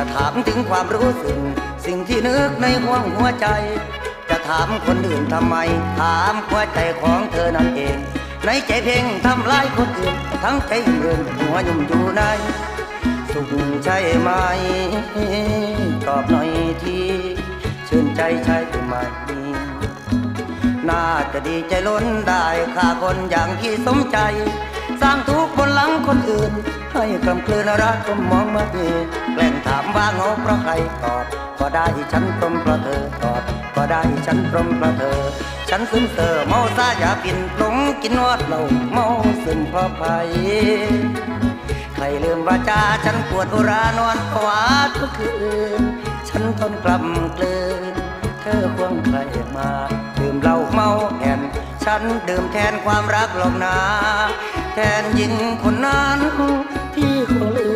จะถามถึงความรู้สึกสิ่งที่นึกในหัวใจจะถามคนอื่นทำไมถามหัวใจของเธอนั่นเองในใจเพ่งทำลายคนอื่นทั้งใจเรื่นหัวยุ่มอยู่ในสุขใช่ไหมตอบหน่อยทีชื่นใจใช่ไหมน่าจะดีใจล้นได้ฆ่าคนอย่างที่สมใจสร้างทุกข์บนหลังคนอื่นให้กำกลืนรักก็มองมาดีแกล้งถามว่าเหงาเพราะใครตอบก็ได้ฉันพรมเพราะเธอตอบก็ได้ฉันพรมเพราะเธอฉันซึมเซ่อเมาซาอย่าปิ่นหลงกินนวดเหล้าเมาซึมเพราะภัยใครลืมว่าจาฉันปวดอุรานอนภาวะทุกคืนฉันทนกล่ำกลืนเธอควงใครมาดื่มเหล้าเมาแอนฉันดื่มแทนความรักหลอกนาแทนหญิงคนนั้นที่คงลืม